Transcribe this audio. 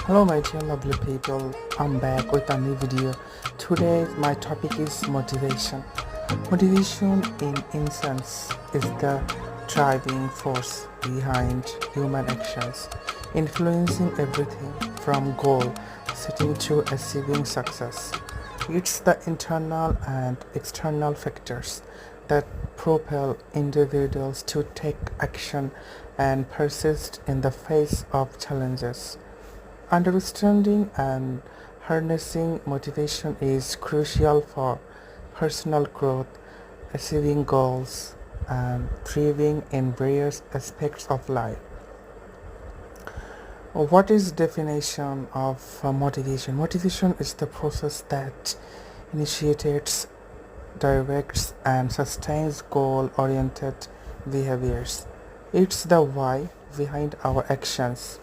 Hello my dear lovely people, I'm back with a new video. Today my topic is motivation. Motivation in essence is the driving force behind human actions, influencing everything from goal setting to achieving success. It's the internal and external factors that propel individuals to take action and persist in the face of challenges. Understanding and harnessing motivation is crucial for personal growth, achieving goals, and thriving in various aspects of life. What is definition of motivation? Motivation is the process that initiates, directs, and sustains goal-oriented behaviors. It's the why behind our actions,